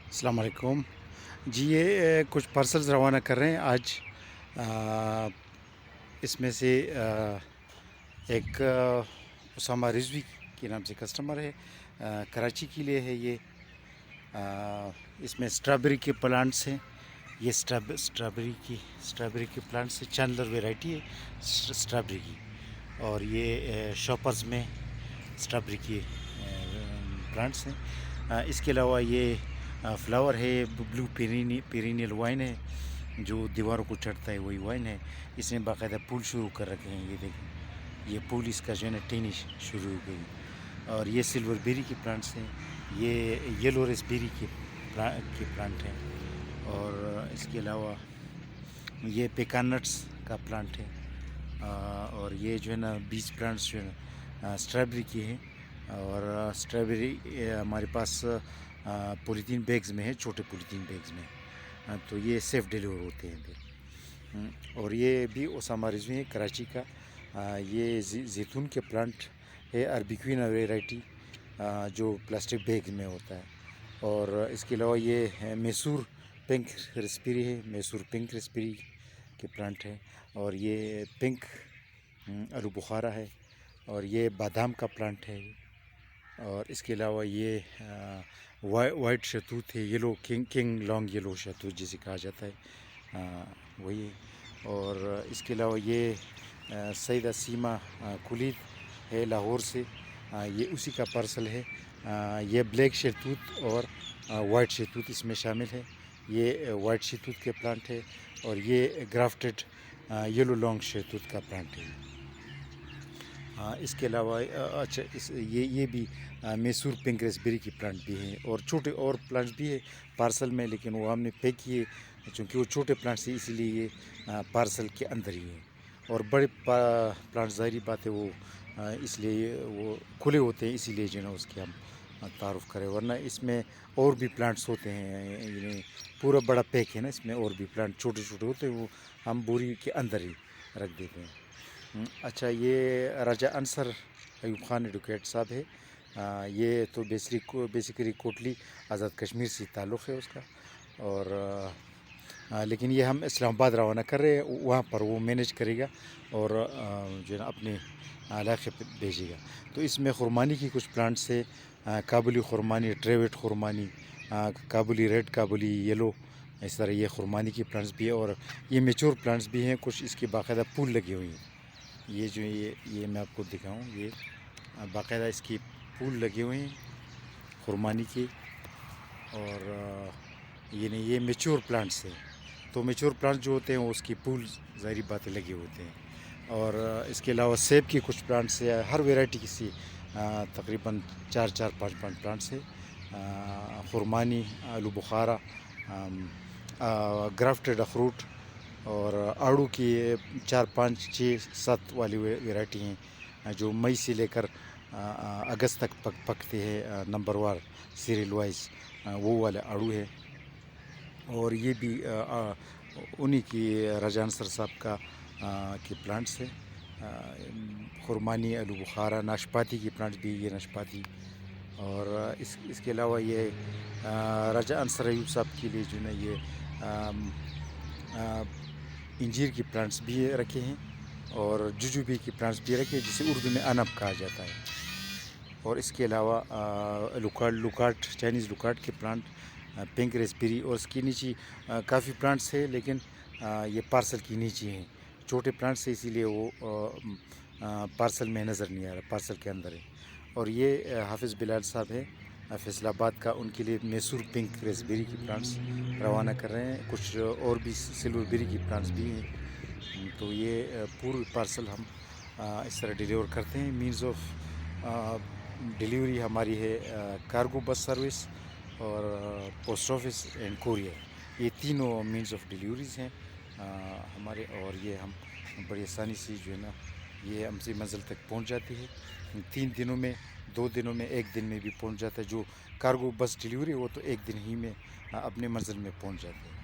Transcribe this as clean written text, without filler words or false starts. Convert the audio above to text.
السلام علیکم جی، یہ کچھ پارسلز روانہ کر رہے ہیں آج۔ اس میں سے ایک اسامہ رضوی کے نام سے کسٹمر ہے، کراچی کے لیے ہے یہ۔ اس میں اسٹرابیری کے پلانٹس ہیں، یہ اسٹرابیری کے پلانٹس ہیں، چینڈلر ویرائٹی ہے اسٹرابیری کی، اور یہ شاپرز میں اسٹرابیری کے پلانٹس ہیں۔ اس کے علاوہ یہ فلاور ہے، بلو پیرینیل وائن ہے جو دیواروں کو چڑھتا ہے، وہی وائن ہے۔ اس نے باقاعدہ پھول شروع کر رکھے ہیں، یہ دیکھیں، یہ پھول اس کا جو ہے نا ٹینی شروع ہو گئی۔ اور یہ سلور بیری کے پلانٹس ہیں، یہ یلو ریسبیری کے پلانٹ ہیں، اور اس کے علاوہ یہ پیکان نٹس کا پلانٹ ہے، اور یہ جو ہے نا 20 پلانٹس جو ہے نا اسٹرابیری کے ہیں۔ اور اسٹرابیری ہمارے پاس پولیتھین بیگز میں ہے، چھوٹے پولیتھین بیگز میں، تو یہ سیف ڈیلیور ہوتے ہیں پھر۔ اور یہ بھی اسامہ رضوی ہے کراچی کا، یہ زیتون کے پلانٹ ہے، اربیکوینا ویرائٹی، جو پلاسٹک بیگ میں ہوتا ہے۔ اور اس کے علاوہ یہ میسور پنک ریسپیری ہے، میسور پنک ریسپیری کے پلانٹ ہے، اور یہ پنک آلو بخارا ہے، اور یہ بادام کا پلانٹ ہے۔ اور اس کے علاوہ یہ وائٹ شہتوت ہے، یلو کنگ لانگ یلو شہتوت جسے کہا جاتا ہے، وہی ہے۔ اور اس کے علاوہ یہ سیدہ سیما کلید ہے لاہور سے، یہ اسی کا پارسل ہے۔ یہ بلیک شہتوت اور وائٹ شہتوت اس میں شامل ہے، یہ وائٹ شہتوت کے پلانٹ ہے، اور یہ گرافٹڈ یلو لانگ شہتوت کا پلانٹ ہے۔ اس کے علاوہ اچھا یہ بھی میسور پنک ریسبیری کی پلانٹ بھی ہیں، اور چھوٹے اور پلانٹس بھی ہے پارسل میں، لیکن وہ ہم نے پیک کیے چونکہ وہ چھوٹے پلانٹس ہیں، اسی لیے یہ پارسل کے اندر ہی ہیں۔ اور بڑے پلانٹس ظاہری بات ہے وہ اس لیے وہ کھلے ہوتے ہیں، اسی لیے جو ہے نا اس کے ہم تعارف کریں، ورنہ اس میں اور بھی پلانٹس ہوتے ہیں، یعنی پورا بڑا پیک ہے نا، اس میں اور بھی پلانٹ چھوٹے چھوٹے ہوتے ہیں، وہ ہم بوری کے اندر ہی رکھ دیتے ہیں۔ اچھا، یہ راجہ انصر ایوب خان ایڈوکیٹ صاحب ہے، یہ تو بیسیکلی کوٹلی آزاد کشمیر سے تعلق ہے اس کا، اور لیکن یہ ہم اسلام آباد روانہ کر رہے ہیں، وہاں پر وہ مینیج کرے گا اور جو ہے نا اپنے علاقے پہ بھیجے گا۔ تو اس میں خرمانی کی کچھ پلانٹس ہے، کابلی خرمانی، ٹریوٹ خرمانی، کابلی ریڈ، کابلی یلو، اس طرح یہ خرمانی کی پلانٹس بھی ہے، اور یہ میچور پلانٹس بھی ہیں، کچھ اس کے باقاعدہ پھول لگے ہوئے ہیں۔ یہ جو یہ میں آپ کو دکھاؤں، یہ باقاعدہ اس کی پھول لگے ہوئے ہیں خرمانی کے، اور یہ میچور پلانٹس ہیں۔ تو میچور پلانٹس جو ہوتے ہیں وہ اس کی پھول ظاہری باتیں لگے ہوتے ہیں۔ اور اس کے علاوہ سیب کے کچھ پلانٹس ہیں، ہر ویرائٹی کی سی تقریباً 4-5 پلانٹس ہیں، خرمانی، آلو بخارا، گرافٹڈ اخروٹ، اور آڑو کی 4-5-6-7 والی ویرائٹی ہیں جو مئی سے لے کر اگست تک پکتے ہیں، نمبر وار سیریل وائز، وہ والے آڑو ہے۔ اور یہ بھی انہی کی راجہ انصر صاحب کا کے پلانٹس ہیں، خرمانی، آلو بخارا، ناشپاتی کی پلانٹس بھی، یہ ناشپاتی۔ اور اس کے علاوہ یہ راجہ انصر ایوب صاحب کے لیے جو ہے نا یہ انجیر کی پلانٹس بھی رکھے ہیں، اور ججوبی کی پلانٹس بھی رکھے ہیں، جسے اردو میں انب کہا جاتا ہے۔ اور اس کے علاوہ لوکارٹ، چائنیز لوکارٹ کے پلانٹ، پنک ریسبیری، اور اس کی نیچی کافی پلانٹس ہیں، لیکن یہ پارسل کی نیچی ہیں، چھوٹے پلانٹس ہیں، اسی لیے وہ پارسل میں نظر نہیں آ رہا، پارسل کے اندر ہے۔ اور یہ حافظ بلال صاحب ہے فیصل آباد کا، ان کے لیے میسور پنک ریسبیری کی پلانٹس روانہ کر رہے ہیں، کچھ اور بھی سلور بیری کی پلانٹس بھی ہیں۔ تو یہ پوری پارسل ہم اس طرح ڈیلیور کرتے ہیں۔ مینز آف ڈیلیوری ہماری ہے کارگو بس سروس، اور پوسٹ آفس اینڈ کوریئر، یہ تینوں مینز آف ڈیلیوریز ہیں ہمارے، اور یہ ہم بڑی آسانی سے جو ہے نا یہ ہم سے منزل تک پہنچ جاتی ہے، 3 دنوں میں، 2 دنوں میں، 1 دن میں بھی پہنچ جاتا ہے۔ جو کارگو بس ڈیلیوری وہ تو 1 دن ہی میں اپنے منزل میں پہنچ جاتے ہیں۔